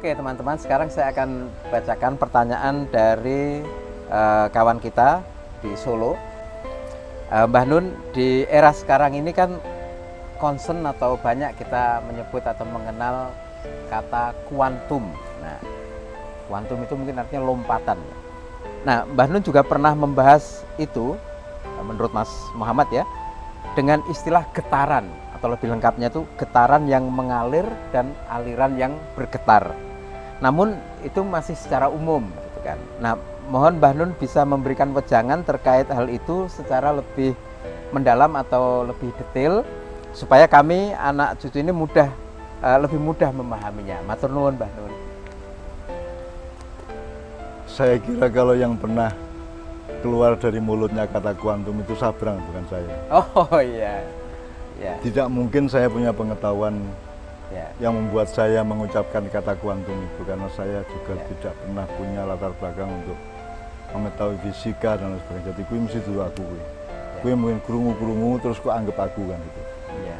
Oke teman-teman, sekarang saya akan bacakan pertanyaan dari kawan kita di Solo. Mbah Nun, di era sekarang ini kan concern atau banyak kita menyebut atau mengenal kata kuantum. Nah, kuantum itu mungkin artinya lompatan. Nah, Mbah Nun juga pernah membahas itu, menurut Mas Muhammad ya, dengan istilah getaran, atau lebih lengkapnya itu getaran yang mengalir dan aliran yang bergetar. Namun itu masih secara umum, gitu kan. Nah, mohon Mbah Nun bisa memberikan wejangan terkait hal itu secara lebih mendalam atau lebih detail, supaya kami anak cucu ini lebih mudah memahaminya. Matur nuwun Mbah Nun. Saya kira kalau yang pernah keluar dari mulutnya kata kuantum itu Sabrang, bukan saya. Oh iya. Ya. Tidak mungkin saya punya pengetahuan Ya. yang membuat saya mengucapkan kata kuantum itu, karena saya juga Ya. tidak pernah punya latar belakang untuk mengetahui fisika dan lain sebagainya. Jadi kui mesti dulu aku kui. Kui mungkin kurungu terus ku anggap aku kan gitu. Ya.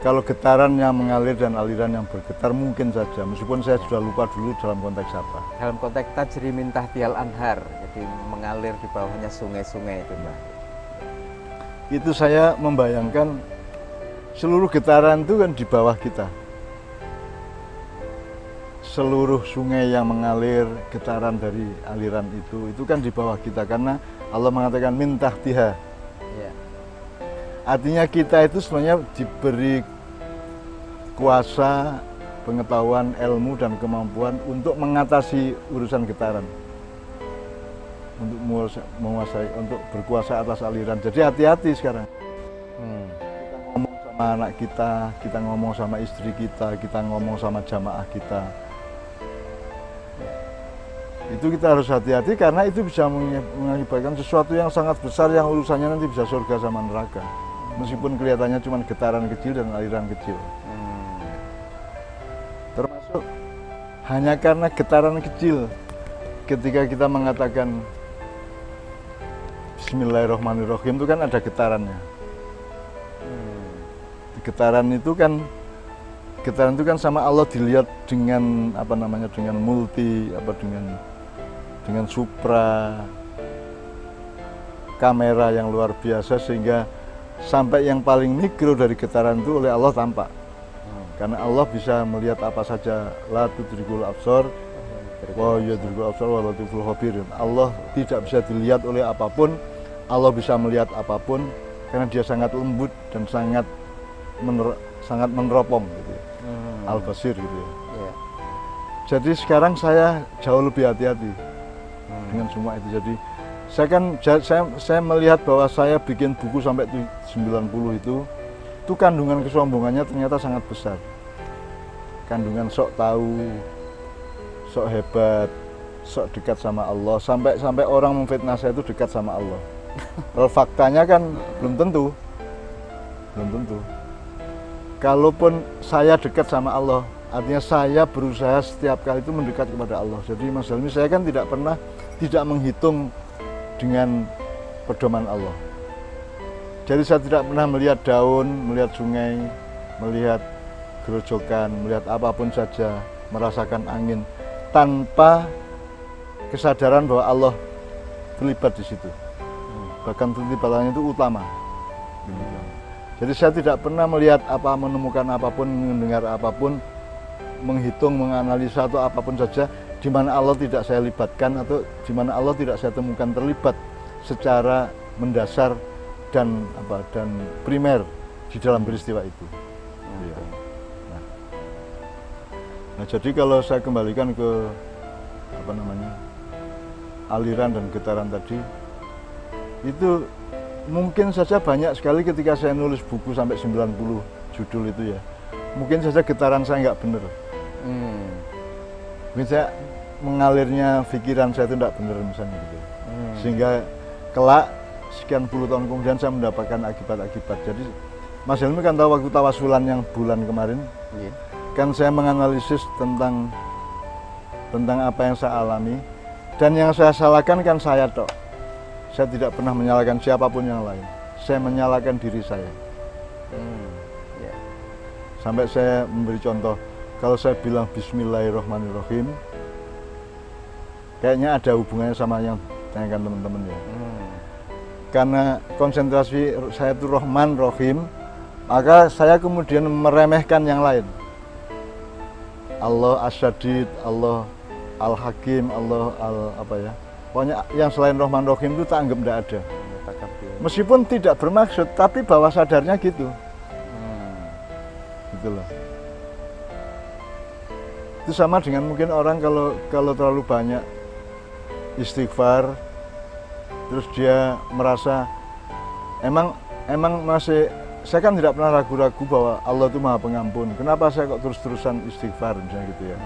Kalau getaran yang mengalir dan aliran yang bergetar mungkin saja, meskipun saya sudah lupa dulu dalam konteks apa. Dalam konteks tajri min tahtiyal anhar, jadi mengalir di bawahnya sungai-sungai itu Mbah. Itu saya membayangkan seluruh getaran itu kan di bawah kita. Seluruh sungai yang mengalir, getaran dari aliran itu kan di bawah kita, karena Allah mengatakan min tahtiha. Ya. Artinya kita itu sebenarnya diberi kuasa, pengetahuan, ilmu dan kemampuan untuk mengatasi urusan getaran, untuk menguasai, untuk berkuasa atas aliran. Jadi hati-hati sekarang. Kita ngomong sama anak kita ngomong sama istri kita ngomong sama jamaah kita. Itu kita harus hati-hati, karena itu bisa mengakibatkan sesuatu yang sangat besar yang urusannya nanti bisa surga sama neraka. Meskipun kelihatannya cuma getaran kecil dan aliran kecil. Termasuk hanya karena getaran kecil, ketika kita mengatakan Bismillahirrahmanirrahim itu kan ada getarannya. Getaran itu kan sama Allah dilihat dengan dengan multi dengan supra kamera yang luar biasa, sehingga sampai yang paling mikro dari getaran itu oleh Allah tampak. Karena Allah bisa melihat apa saja. La tudrikul absar wa yudrikul absar wa latiful khabir. Allah tidak bisa dilihat oleh apapun, Allah bisa melihat apapun, karena dia sangat lembut dan sangat meneropong gitu ya. Al-Basir gitu ya. Ya. Jadi sekarang saya jauh lebih hati-hati dengan semua itu. Jadi saya melihat bahwa saya bikin buku sampai 90 itu kandungan kesombongannya ternyata sangat besar. Kandungan sok tahu, sok hebat, sok dekat sama Allah, sampai orang memfitnah saya itu dekat sama Allah. Kalau faktanya kan belum tentu. Kalaupun saya dekat sama Allah, artinya saya berusaha setiap kali itu mendekat kepada Allah. Jadi Mas Helmi, saya kan tidak pernah tidak menghitung dengan pedoman Allah. Jadi saya tidak pernah melihat daun, melihat sungai, melihat gerojokan, melihat apapun saja, merasakan angin, tanpa kesadaran bahwa Allah terlibat di situ. Bahkan terlibatannya itu utama. Jadi saya tidak pernah melihat menemukan apapun, mendengar apapun, menghitung, menganalisa atau apapun saja, di mana Allah tidak saya libatkan atau di mana Allah tidak saya temukan terlibat secara mendasar dan primer di dalam peristiwa itu. Nah, jadi kalau saya kembalikan ke aliran dan getaran tadi, itu mungkin saja banyak sekali ketika saya nulis buku sampai 90 judul itu ya, mungkin saja getaran saya nggak benar. Mungkin saya mengalirnya pikiran saya itu tidak benar misalnya gitu. Sehingga kelak sekian puluh tahun kemudian saya mendapatkan akibat-akibat. Jadi Mas Helmi kan tahu waktu tawasulan yang bulan kemarin, kan saya menganalisis tentang apa yang saya alami, dan yang saya salahkan kan saya tok. Saya tidak pernah menyalahkan siapapun yang lain. Saya menyalahkan diri saya. Sampai saya memberi contoh, kalau saya bilang Bismillahirrahmanirrahim, kayaknya ada hubungannya sama yang tanyakan teman-teman ya. Karena konsentrasi saya itu Rahman Rahim, maka saya kemudian meremehkan yang lain. Allah As-Sadid, Allah Al-Hakim, Allah pokoknya yang selain Rahman Rahim itu tak anggap tidak ada. Meskipun tidak bermaksud, tapi bawah sadarnya gitu. Gitu loh. Itu sama dengan mungkin orang kalau terlalu banyak istighfar, terus dia merasa emang masih, saya kan tidak pernah ragu-ragu bahwa Allah itu Maha Pengampun. Kenapa saya kok terus-terusan istighfar misalnya gitu ya.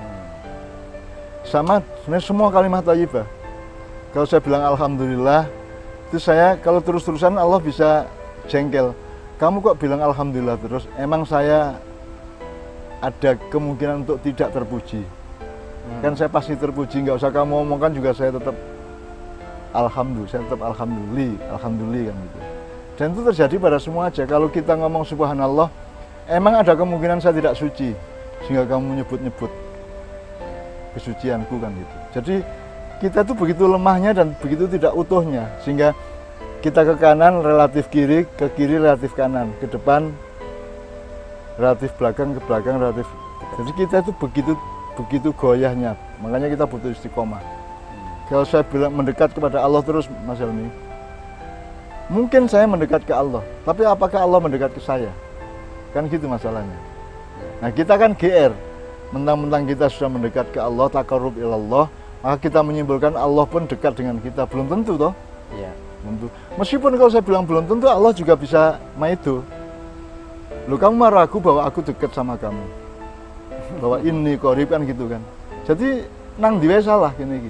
Sama sebenarnya semua kalimat thayyibah. Kalau saya bilang alhamdulillah, itu saya kalau terus-terusan Allah bisa jengkel. Kamu kok bilang alhamdulillah terus? Emang saya ada kemungkinan untuk tidak terpuji. Kan saya pasti terpuji, nggak usah kamu omongkan juga saya tetap alhamdulillah, saya tetap alhamdulillah kan gitu. Dan itu terjadi pada semua aja. Kalau kita ngomong subhanallah, emang ada kemungkinan saya tidak suci sehingga kamu nyebut-nyebut kesucianku kan gitu. Jadi kita tuh begitu lemahnya dan begitu tidak utuhnya, sehingga kita ke kanan relatif kiri, ke kiri relatif kanan, ke depan relatif belakang, ke belakang relatif. Jadi kita itu begitu goyahnya. Makanya kita butuh istiqomah. Kalau saya bilang mendekat kepada Allah terus, Mas Helmi, mungkin saya mendekat ke Allah, tapi apakah Allah mendekat ke saya? Kan gitu masalahnya. Nah kita kan GR, mentang-mentang kita sudah mendekat ke Allah, taqarrub ilallah, maka kita menyimpulkan Allah pun dekat dengan kita. Belum tentu toh? Iya. Tentu. Meskipun kalau saya bilang belum tentu, Allah juga bisa maido. Loh kamu mah ragu bahwa aku dekat sama kamu, bahwa ini qorib kan gitu kan. Jadi nang diwe salah gini.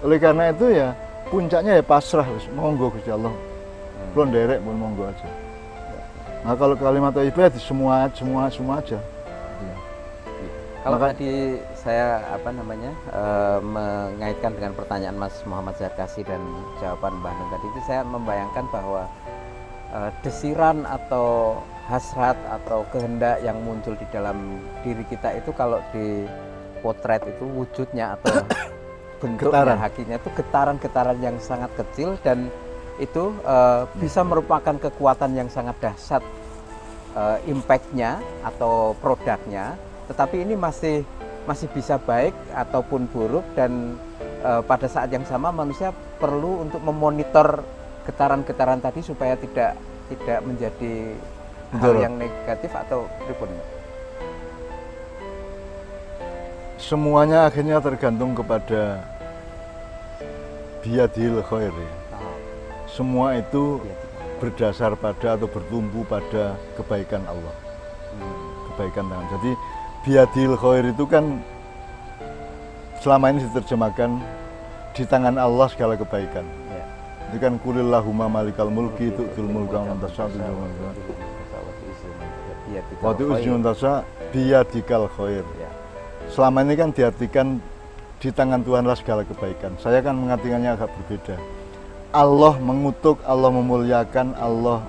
Oleh karena itu ya puncaknya ya pasrah, monggo Gusti Allah. Belum derek pun monggo aja. Nah kalau kalimat thayyibah di semua aja. Kalau tadi saya mengaitkan dengan pertanyaan Mas Muhammad Zarkasi dan jawaban Mbah Nun tadi, itu saya membayangkan bahwa desiran atau hasrat atau kehendak yang muncul di dalam diri kita itu kalau dipotret itu wujudnya atau bentuknya, hakinya itu getaran-getaran yang sangat kecil, dan itu bisa merupakan kekuatan yang sangat dahsyat impact-nya atau produknya, tetapi ini masih bisa baik ataupun buruk, dan pada saat yang sama manusia perlu untuk memonitor getaran-getaran tadi supaya tidak menjadi hal yang negatif atau pripun. Semuanya akhirnya tergantung kepada biyadil khair ya. Semua itu berdasar pada atau bertumbuh pada kebaikan Allah. Kebaikan tangan. Jadi biyadil khair itu kan selama ini diterjemahkan di tangan Allah segala kebaikan. Ya. Itu kan kulillahumma malikal mulki tu'til mulka man tasha wa tu'izzu man tasha biyadikal khair. Selama ini kan diartikan di tangan Tuhanlah segala kebaikan. Saya kan mengartikannya agak berbeda. Allah mengutuk, Allah memuliakan, Allah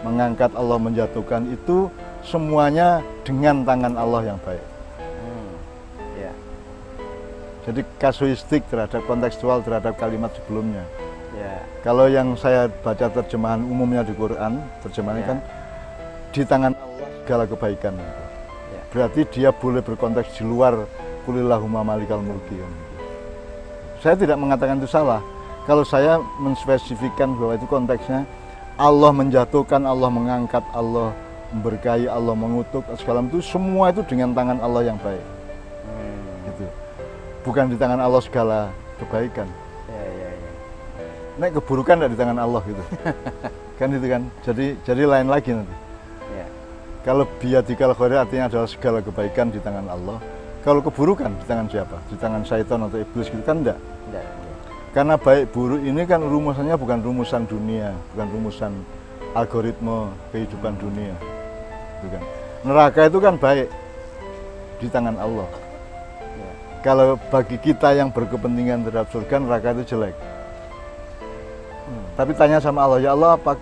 mengangkat, Allah menjatuhkan, itu semuanya dengan tangan Allah yang baik. Jadi kasuistik terhadap kontekstual terhadap kalimat sebelumnya. Kalau yang saya baca terjemahan umumnya di Quran, terjemahannya kan di tangan Allah segala kebaikan. Berarti dia boleh berkonteks di luar kulillahumma malikal mulki. Saya tidak mengatakan itu salah. Kalau saya menspesifikkan bahwa itu konteksnya Allah menjatuhkan, Allah mengangkat, Allah memberkahi, Allah mengutuk, segala itu semua itu dengan tangan Allah yang baik. Gitu. Bukan di tangan Allah segala kebaikan. Nek keburukan tidak di tangan Allah gitu. Kan itu kan. Jadi lain lagi nanti. Kalau biyadikal khair artinya adalah segala kebaikan di tangan Allah. Kalau keburukan di tangan siapa? Di tangan syaitan atau iblis gitu kan enggak. Karena baik buruk ini kan rumusannya bukan rumusan dunia, bukan rumusan algoritma kehidupan dunia. Itu kan. Neraka itu kan baik di tangan Allah. Kalau bagi kita yang berkepentingan terhadap surga, neraka itu jelek. Tapi tanya sama Allah, ya Allah apa?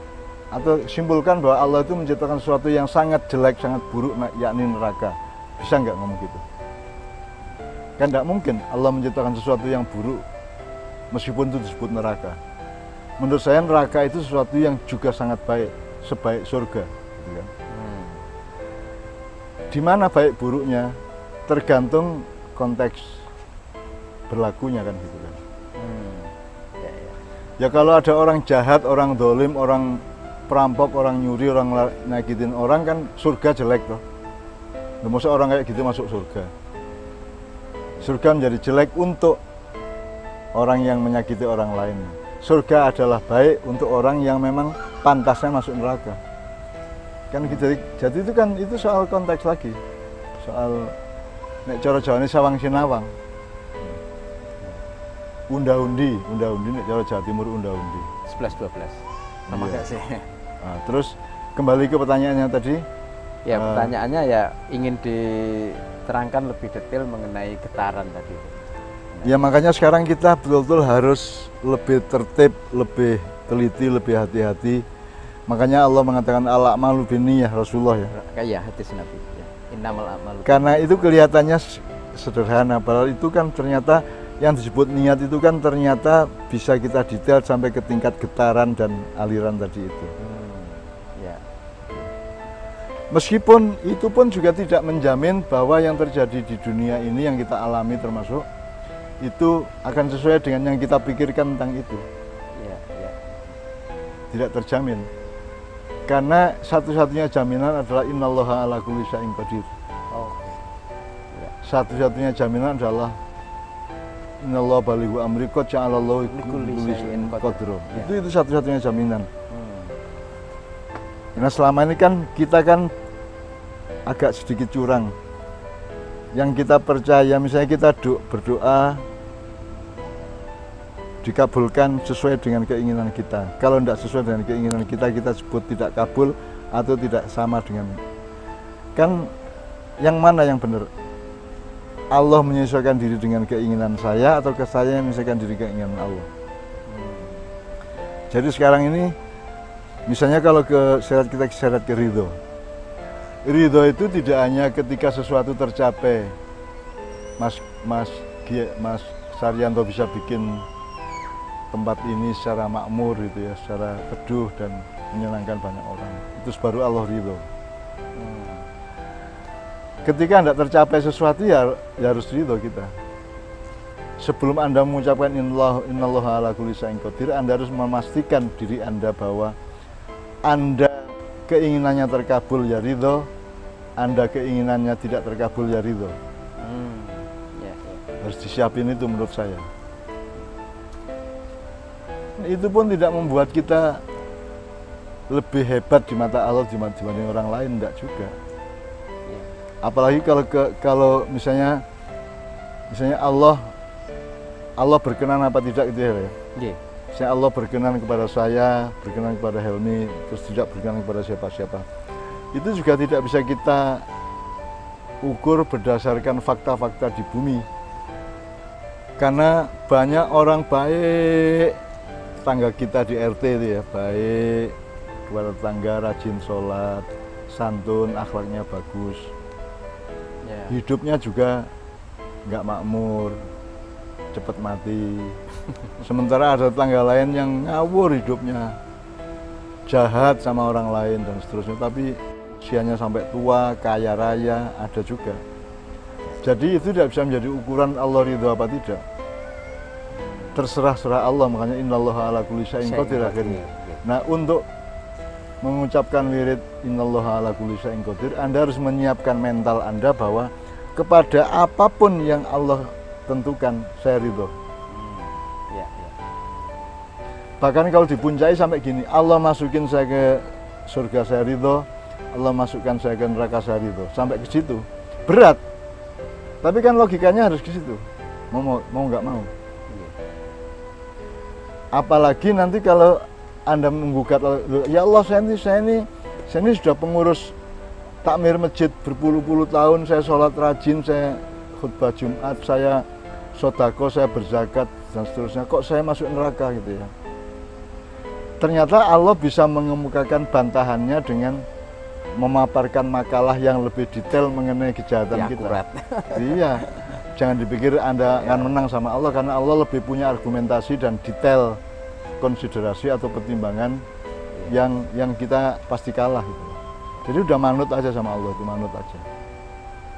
Atau simpulkan bahwa Allah itu menciptakan sesuatu yang sangat jelek, sangat buruk, yakni neraka. Bisa nggak ngomong gitu? Kan tidak mungkin Allah menciptakan sesuatu yang buruk meskipun itu disebut neraka. Menurut saya neraka itu sesuatu yang juga sangat baik, sebaik surga. Gitu kan. Di mana baik buruknya tergantung konteks berlakunya kan gitu kan. Ya kalau ada orang jahat, orang dolim, orang perampok, orang nyuri, orang nyakitin orang kan surga jelek toh. Nggak masa orang kayak gitu masuk surga. Surga menjadi jelek untuk orang yang menyakiti orang lain. Surga adalah baik untuk orang yang memang pantasnya masuk neraka. Kan gitu. Jadi itu kan itu soal konteks lagi. Soal nek cara Jawane sawang sinawang. Unda-undi nek cara Jawa Timur unda-undi. 11-12. Sama Iya. nggak sih? Nah, terus kembali ke pertanyaannya tadi. Ya, pertanyaannya ya ingin diterangkan lebih detail mengenai getaran tadi. Ya makanya sekarang kita betul-betul harus lebih tertib, lebih teliti, lebih hati-hati. Makanya Allah mengatakan al-a'malu binniyah Rasulullah ya. Kayak hadis Nabi ya. Innamal a'malu. Karena itu kelihatannya sederhana, padahal itu kan ternyata yang disebut niat itu kan ternyata bisa kita detail sampai ke tingkat getaran dan aliran tadi itu. Ya. Meskipun itu pun juga tidak menjamin bahwa yang terjadi di dunia ini yang kita alami termasuk itu akan sesuai dengan yang kita pikirkan tentang itu. Ya, ya. Tidak terjamin. Karena satu-satunya jaminan adalah innallaha ala kulli syai'in qadir. Oh. Ya. Satu-satunya jaminan adalah innallaha balighu amri qad ja'alallahu Likulli likulli syai'in syai'in qadra. Ya. Itu satu-satunya jaminan. Nah selama ini kan kita kan agak sedikit curang. Yang kita percaya, misalnya kita berdoa dikabulkan sesuai dengan keinginan kita. Kalau tidak sesuai dengan keinginan kita, kita sebut tidak kabul atau tidak sama dengan. Kan yang mana yang benar? Allah menyesuaikan diri dengan keinginan saya atau saya yang menyesuaikan diri keinginan Allah? Jadi sekarang ini, misalnya kalau kita seret ke ridho. Ridho itu tidak hanya ketika sesuatu tercapai. Mas Saryanto bisa bikin tempat ini secara makmur gitu ya, secara teduh dan menyenangkan banyak orang. Itu baru Allah ridho. Ketika tidak tercapai sesuatu ya harus ridho kita. Sebelum Anda mengucapkan innallaha ala kulli syai'in qadir, Anda harus memastikan diri Anda bahwa Anda keinginannya terkabul ya ridho, Anda keinginannya tidak terkabul ya ridho. Ya, ya. Harus disiapin itu menurut saya. Itu pun tidak membuat kita lebih hebat di mata Allah dibanding orang lain, enggak juga. Ya. Apalagi kalau misalnya Allah berkenan apa tidak gitu ya. Ya. Misalnya Allah berkenan kepada saya, berkenan kepada Helmi, terus tidak berkenan kepada siapa-siapa. Itu juga tidak bisa kita ukur berdasarkan fakta-fakta di bumi. Karena banyak orang baik, tangga kita di RT itu ya, baik kepada tetangga, rajin sholat, santun, akhlaknya bagus. Ya. Hidupnya juga nggak makmur, cepat mati. Sementara ada tetangga lain yang ngawur hidupnya, jahat sama orang lain dan seterusnya, tapi usianya sampai tua, kaya raya, ada juga. Jadi itu tidak bisa menjadi ukuran Allah ridho apa tidak. Terserah Allah, makanya innallaha ala kulli syai'in qadir akhirnya. Nah, untuk mengucapkan wirid innallaha ala kulli syai'in qadir, Anda harus menyiapkan mental Anda bahwa kepada apapun yang Allah tentukan saya ridho. Ya, ya. Bahkan kalau dipuncai sampai gini, Allah masukin saya ke surga saya ridho, Allah masukkan saya ke neraka saya ridho. Sampai ke situ berat. Tapi kan logikanya harus ke situ. Mau nggak mau. Apalagi nanti kalau Anda menggugat, ya Allah saya ini sudah pengurus takmir masjid berpuluh-puluh tahun, saya sholat rajin, saya khutbah Jumat, saya sodako, saya berzakat dan seterusnya, kok saya masuk neraka gitu ya. Ternyata Allah bisa mengemukakan bantahannya dengan memaparkan makalah yang lebih detail mengenai kejahatan kita. Akurat. Iya, jangan dipikir Anda akan menang sama Allah, karena Allah lebih punya argumentasi dan detail konsiderasi atau pertimbangan yang kita pasti kalah gitu. Jadi udah manut aja sama Allah, itu manut aja.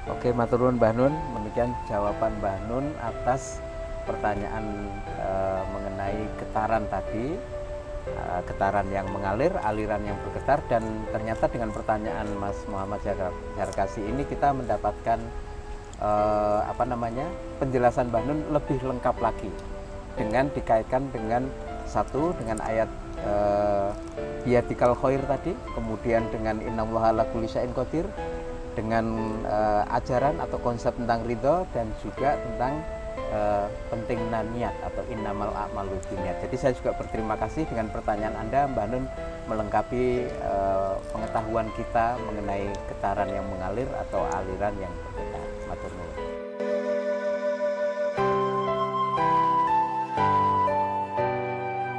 Oke, matur nuwun Mbah Nun, demikian jawaban Mbah Nun atas pertanyaan mengenai getaran tadi, getaran yang mengalir, aliran yang bergetar, dan ternyata dengan pertanyaan Mas Muhammad Jarkasi ini kita mendapatkan penjelasan Mbah Nun lebih lengkap lagi dengan dikaitkan dengan satu dengan ayat biyadikal khair tadi, kemudian dengan innallaha ala kulli syai'in qadir, dengan ajaran atau konsep tentang ridho, dan juga tentang pentingnya niat atau innamal a'malu binniyat. Jadi saya juga berterima kasih dengan pertanyaan Anda, Mbah Nun, melengkapi pengetahuan kita mengenai getaran yang mengalir atau aliran yang bergetar. Matur nuwun.